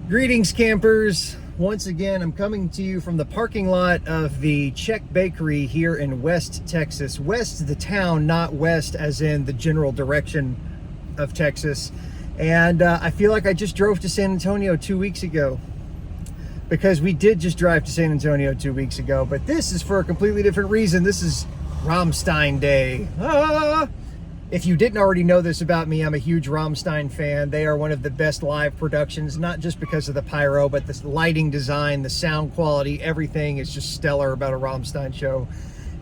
Greetings, campers. Once again, I'm coming to you from the parking lot of the Czech Bakery here in West Texas. West, the town, not west as in the general direction of Texas. And I feel like I just drove to San Antonio 2 weeks ago, because we did just drive to San Antonio 2 weeks ago, but this is for a completely different reason. This is Rammstein Day. If you didn't already know this about me, I'm a huge Rammstein fan. They are one of the best live productions, not just because of the pyro, but the lighting design, the sound quality, everything is just stellar about a Rammstein show.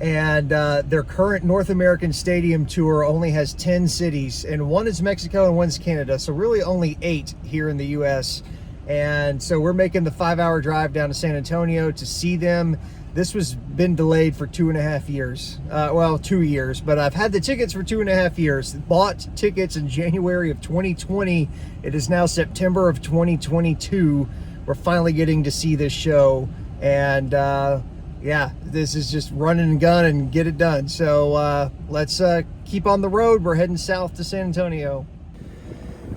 And their current North American stadium tour only has 10 cities, and one is Mexico and one's Canada, so really only 8 here in the US. And so we're making the 5-hour drive down to San Antonio to see them. This was been delayed for 2.5 years. Well, 2 years, but I've had the tickets for 2.5 years. Bought tickets in January of 2020. It is now September of 2022. We're finally getting to see this show. And yeah, this is just run and gun and get it done. So let's keep on the road. We're heading south to San Antonio.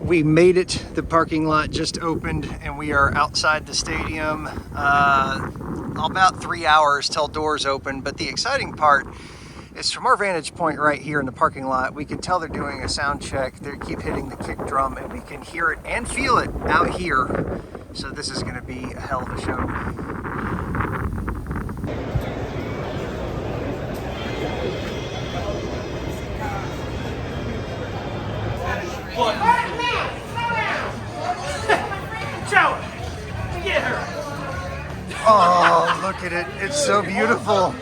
We made it. The parking lot just opened and we are outside the stadium. About 3 hours till doors open, but the exciting part is from our vantage point right here in the parking lot, we can tell they're doing a sound check. They keep hitting the kick drum and we can hear it and feel it out here. So this is going to be a hell of a show. Oh, look at it. It's so beautiful.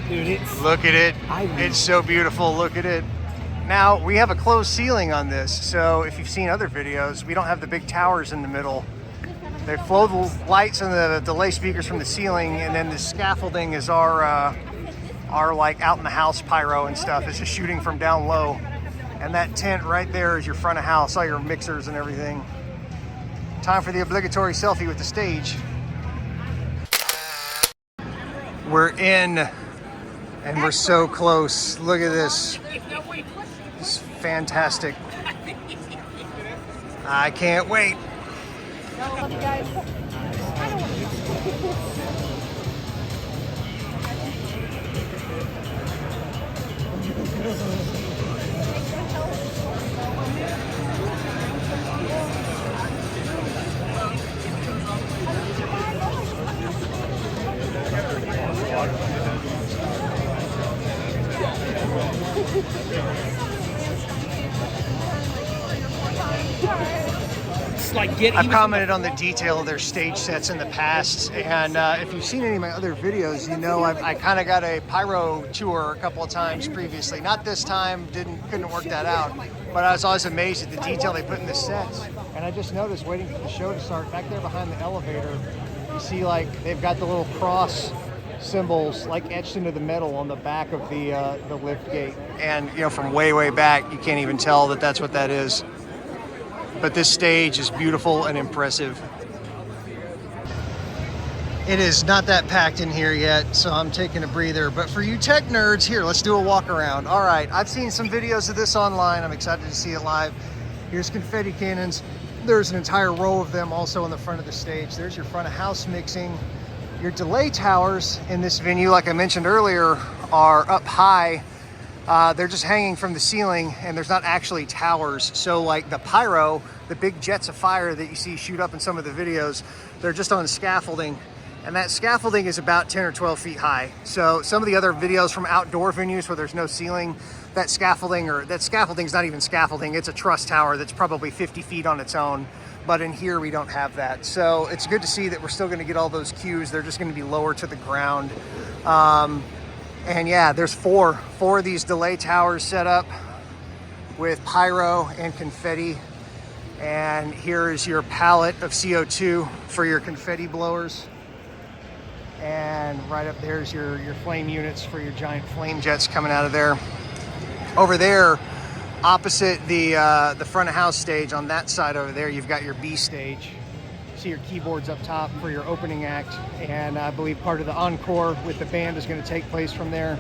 Dude, look at it. It's so beautiful. Look at it. Now, we have a closed ceiling on this, so if you've seen other videos, we don't have the big towers in the middle. They flow the lights and the delay speakers from the ceiling, and then the scaffolding is our like out in the house pyro and stuff. It's just shooting from down low. And that tent right there is your front of house, all your mixers and everything. Time for the obligatory selfie with the stage. We're in and we're so close. Look at this. It's fantastic. I can't wait. I've commented on the detail of their stage sets in the past, and if you've seen any of my other videos, you know I kind of got a pyro tour a couple of times previously. Not this time, couldn't work that out, but I was always amazed at the detail they put in the sets. And I just noticed, waiting for the show to start, back there behind the elevator, you see like they've got the little cross symbols like etched into the metal on the back of the lift gate. And you know, from way back, you can't even tell that that's what that is. But this stage is beautiful and impressive. It is not that packed in here yet, so I'm taking a breather. But for you tech nerds, here, let's do a walk around. All right, I've seen some videos of this online. I'm excited to see it live. Here's confetti cannons. There's an entire row of them also on the front of the stage. There's your front of house mixing. Your delay towers in this venue, like I mentioned earlier, are up high. They're just hanging from the ceiling, and there's not actually towers. So like the pyro, the big jets of fire that you see shoot up in some of the videos, they're just on scaffolding. And that scaffolding is about 10 or 12 feet high. So some of the other videos from outdoor venues where there's no ceiling, that scaffolding's not even scaffolding. It's a truss tower that's probably 50 feet on its own. But in here, we don't have that. So it's good to see that we're still gonna get all those cues. They're just gonna be lower to the ground. And yeah, there's four of these delay towers set up with pyro and confetti. And here is your pallet of CO2 for your confetti blowers. And right up there's your flame units for your giant flame jets coming out of there. Over there, opposite the front of house stage, on that side over there, you've got your B stage. see your keyboards up top for your opening act, and I believe part of the encore with the band is going to take place from there.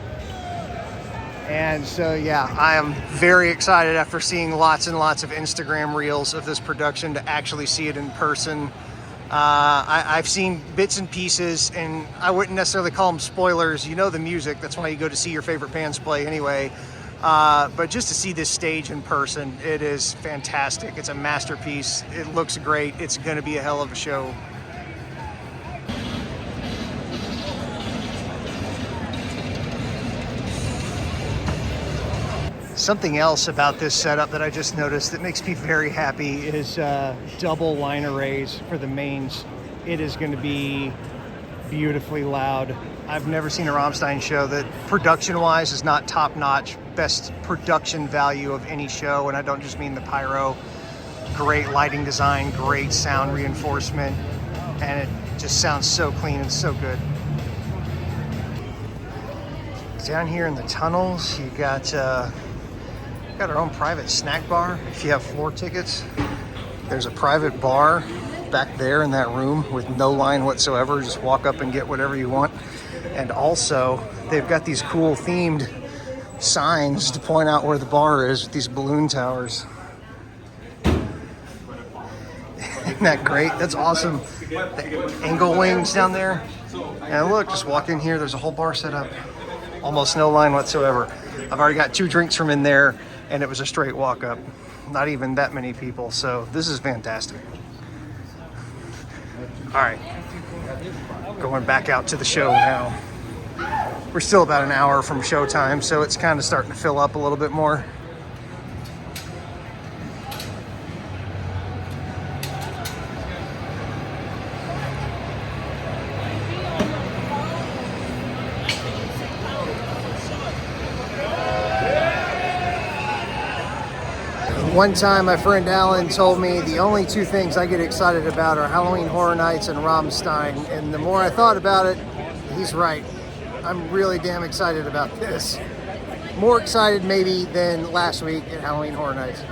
And so, yeah, I am very excited after seeing lots and lots of Instagram reels of this production to actually see it in person. I've seen bits and pieces, and I wouldn't necessarily call them spoilers. You know the music, that's why you go to see your favorite bands play anyway. But just to see this stage in person, it is fantastic. It's a masterpiece. It looks great. It's going to be a hell of a show. Something else about this setup that I just noticed that makes me very happy is double line arrays for the mains. It is going to be beautifully loud. I've never seen a Rammstein show that production-wise is not top-notch, best production value of any show, and I don't just mean the pyro. Great lighting design, great sound reinforcement, and it just sounds so clean and so good. Down here in the tunnels, you got our own private snack bar. If you have floor tickets, there's a private bar back there in that room with no line whatsoever. Just walk up and get whatever you want. And also, they've got these cool themed signs to point out where the bar is with these balloon towers. Isn't that great? That's awesome. The angle wings down there. And look, just walk in here. There's a whole bar set up. Almost no line whatsoever. I've already got 2 drinks from in there, and it was a straight walk up. Not even that many people, so this is fantastic. All right, going back out to the show now. We're still about an hour from showtime, so it's kind of starting to fill up a little bit more. One time my friend Alan told me the only 2 things I get excited about are Halloween Horror Nights and Rammstein, and the more I thought about it, he's right. I'm really damn excited about this. More excited maybe than last week at Halloween Horror Nights.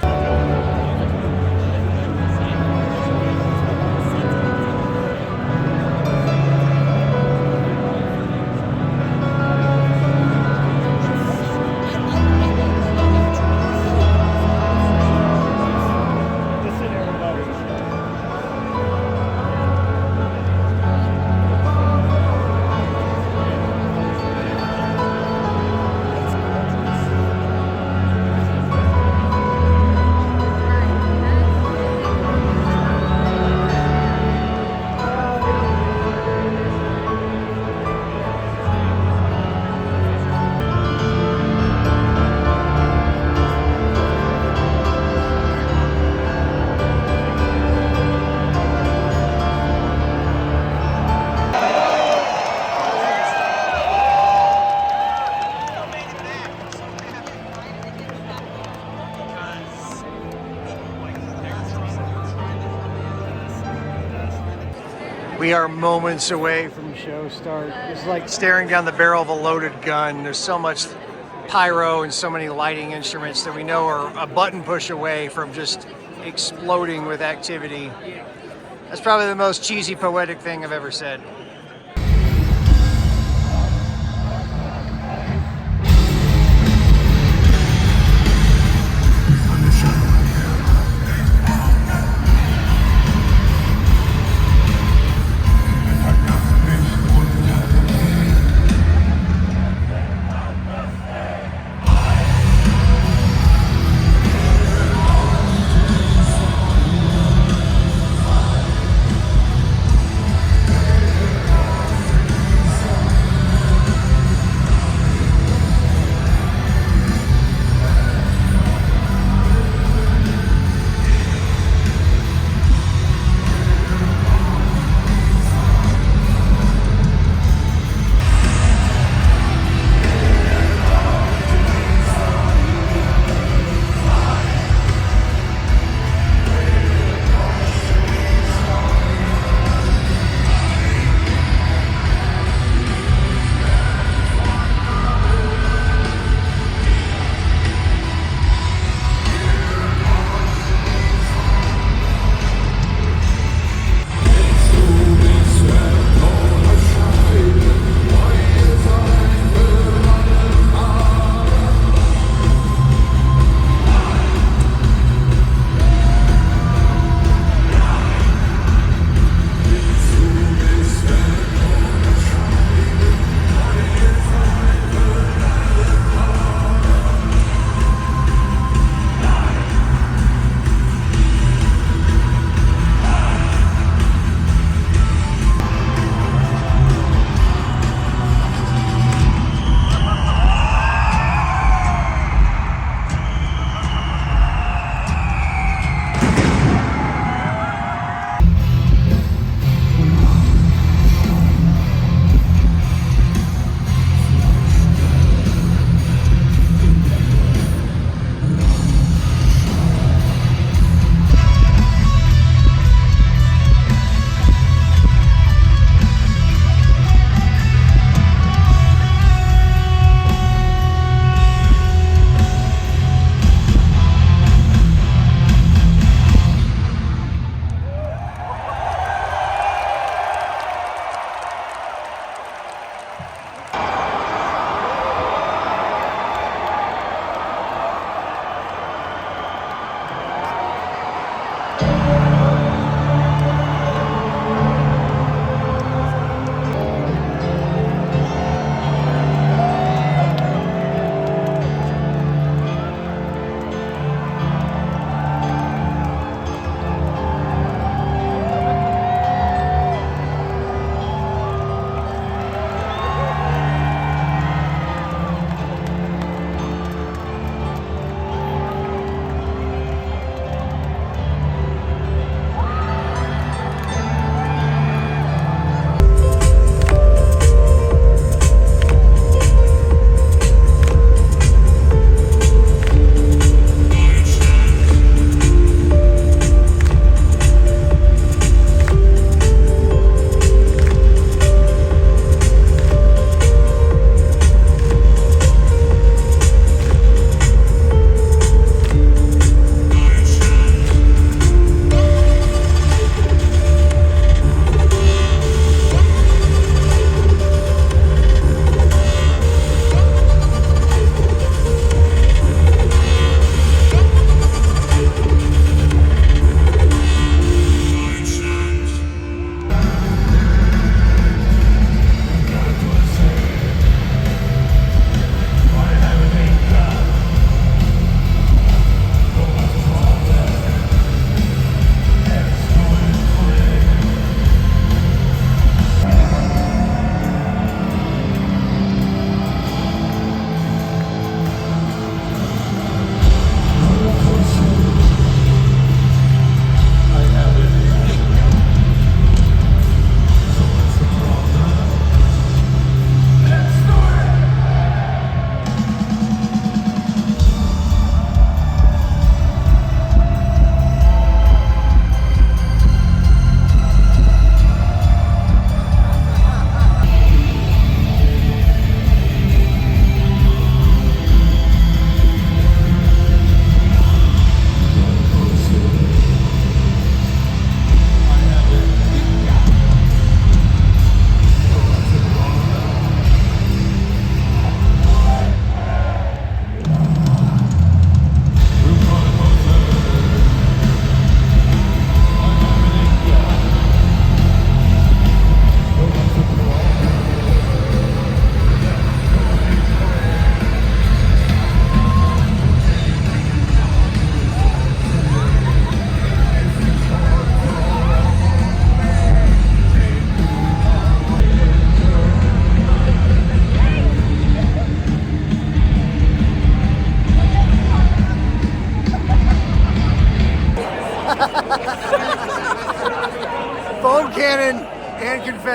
We are moments away from show start. It's like staring down the barrel of a loaded gun. There's so much pyro and so many lighting instruments that we know are a button push away from just exploding with activity. That's probably the most cheesy, poetic thing I've ever said.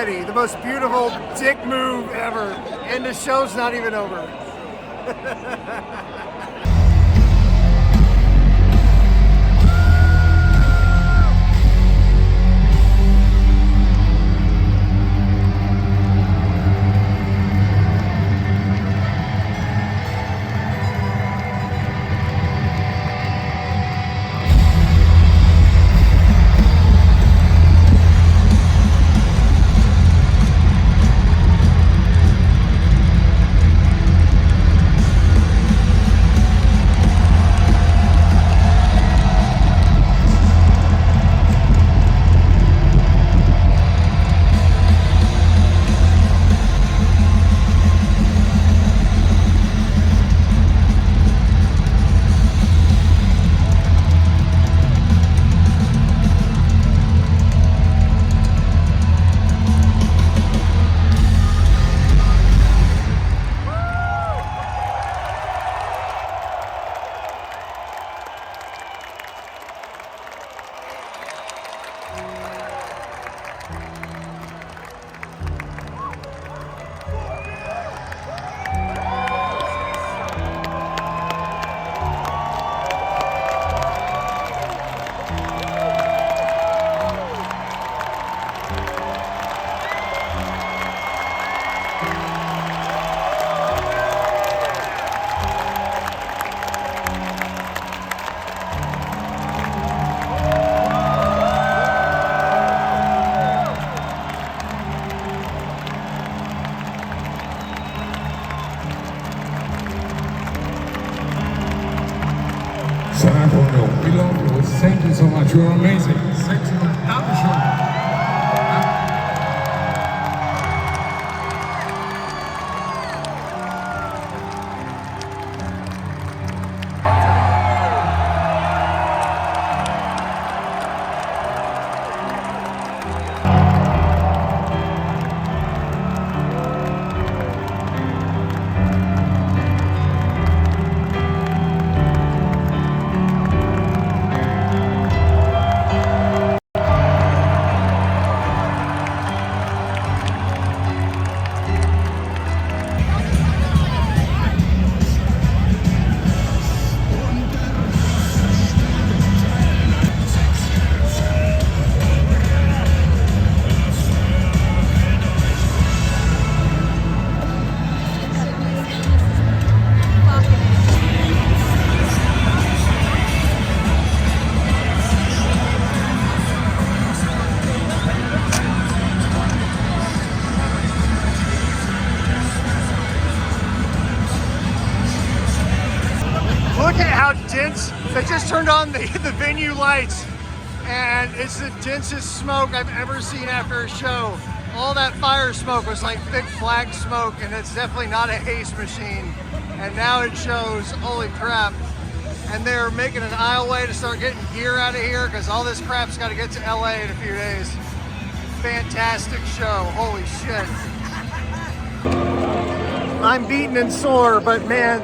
already. The most beautiful dick move ever. And the show's not even over. San Antonio, we love you. Thank you so much. You're amazing. Thank you. Dankeschön. Look at how dense, they just turned on the venue lights and it's the densest smoke I've ever seen after a show. All that fire smoke was like thick black smoke, and it's definitely not a haze machine. And now it shows, holy crap. And they're making an aisleway to start getting gear out of here because all this crap's got to get to LA in a few days. Fantastic show, holy shit. I'm beaten and sore, but man,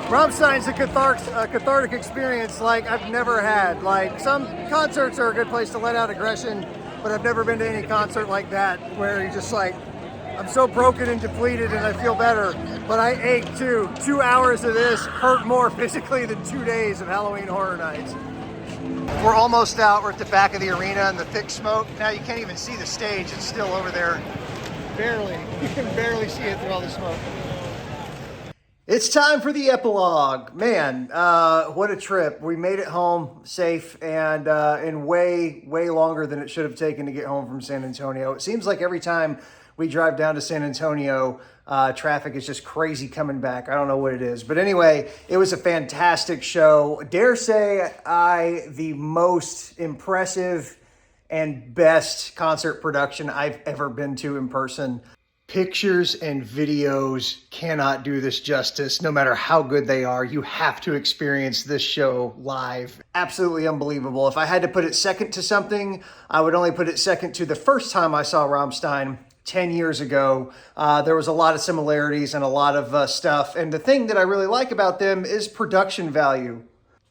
Rammstein's a cathartic experience like I've never had. Like, some concerts are a good place to let out aggression, but I've never been to any concert like that where you're just like, I'm so broken and depleted and I feel better, but I ache too. 2 hours of this hurt more physically than 2 days of Halloween Horror Nights. We're almost out. We're at the back of the arena and the thick smoke. Now you can't even see the stage. It's still over there. Barely. You can barely see it through all the smoke. It's time for the epilogue. Man, what a trip. We made it home safe and in way longer than it should have taken to get home from San Antonio. It seems like every time we drive down to San Antonio, traffic is just crazy coming back. I don't know what it is. But anyway, it was a fantastic show. Dare say the most impressive and best concert production I've ever been to in person. Pictures and videos cannot do this justice, no matter how good they are. You have to experience this show live. Absolutely unbelievable. If I had to put it second to something, I would only put it second to the first time I saw Rammstein 10 years ago. There was a lot of similarities and a lot of stuff. And the thing that I really like about them is production value.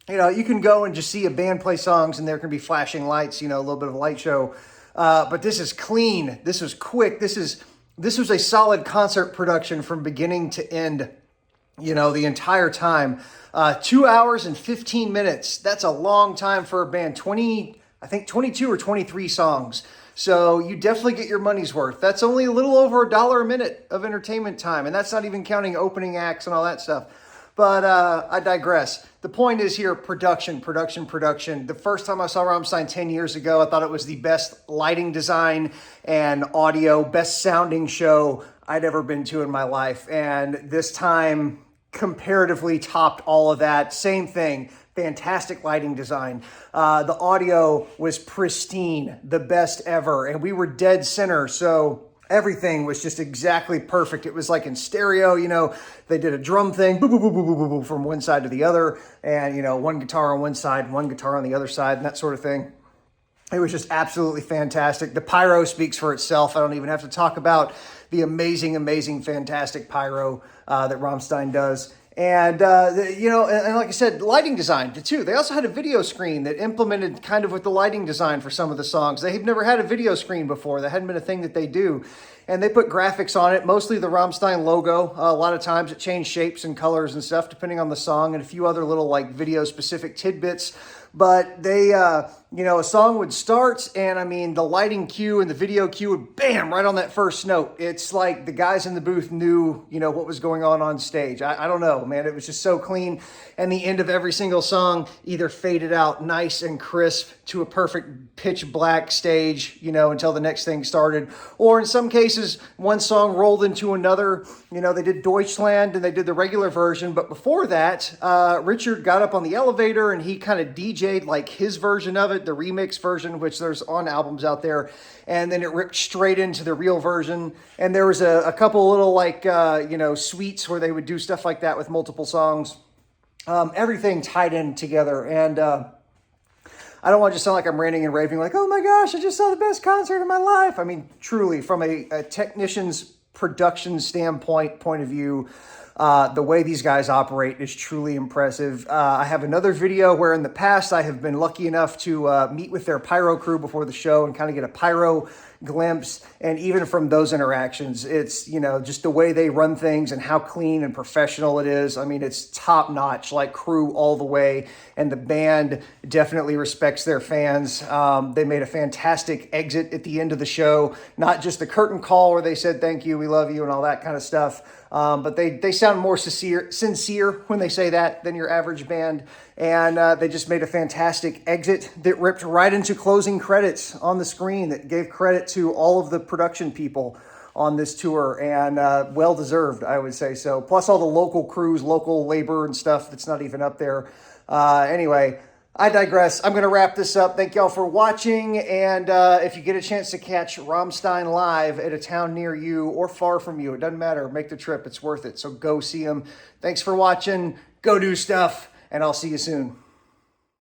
You know, you can go and just see a band play songs and there can be flashing lights, you know, a little bit of a light show. But this is clean. This was quick. This was a solid concert production from beginning to end, you know, the entire time. 2 hours and 15 minutes. That's a long time for a band. I think 22 or 23 songs. So you definitely get your money's worth. That's only a little over $1 a minute of entertainment time. And that's not even counting opening acts and all that stuff. But I digress. The point is here, production. The first time I saw Rammstein 10 years ago, I thought it was the best lighting design and audio, best sounding show I'd ever been to in my life. And this time comparatively topped all of that. Same thing. Fantastic lighting design. The audio was pristine, the best ever. And we were dead center. So everything was just exactly perfect. It was like in stereo, you know, they did a drum thing, boo, boo, boo, boo, boo, boo, boo, from one side to the other. And, you know, one guitar on one side, one guitar on the other side, and that sort of thing. It was just absolutely fantastic. The pyro speaks for itself. I don't even have to talk about the amazing, fantastic pyro that Rammstein does. And, you know, and like I said, lighting design too. They also had a video screen that implemented kind of with the lighting design for some of the songs. They've never had a video screen before. That hadn't been a thing that they do. And they put graphics on it, mostly the Rammstein logo. A lot of times it changed shapes and colors and stuff depending on the song, and a few other little like video specific tidbits. But they, you know, a song would start, and I mean, the lighting cue and the video cue would bam, right on that first note. It's like the guys in the booth knew, you know, what was going on stage. I don't know, man. It was just so clean. And the end of every single song either faded out nice and crisp to a perfect pitch black stage, you know, until the next thing started. Or in some cases, one song rolled into another. You know, they did Deutschland and they did the regular version. But before that, Richard got up on the elevator and he kind of DJ'd like his version of it, the remix version, which there's on albums out there. And then it ripped straight into the real version. And there was a couple little like, you know, suites where they would do stuff like that with multiple songs. Everything tied in together. And I don't want to just sound like I'm ranting and raving like, oh my gosh, I just saw the best concert of my life. I mean, truly, from a technician's production point of view, the way these guys operate is truly impressive. I have another video where in the past I have been lucky enough to meet with their pyro crew before the show and kind of get a pyro glimpse. And even from those interactions, it's, you know, just the way they run things and how clean and professional it is. I mean, it's top notch, like crew all the way. And the band definitely respects their fans. They made a fantastic exit at the end of the show, not just the curtain call where they said, thank you, we love you and all that kind of stuff. But they sound more sincere when they say that than your average band. And they just made a fantastic exit that ripped right into closing credits on the screen that gave credit to all of the production people on this tour. And well-deserved, I would say so. Plus all the local crews, local labor and stuff that's not even up there. Anyway, I digress. I'm going to wrap this up. Thank y'all for watching. And if you get a chance to catch Rammstein live at a town near you or far from you, it doesn't matter. Make the trip. It's worth it. So go see them. Thanks for watching. Go do stuff. And I'll see you soon.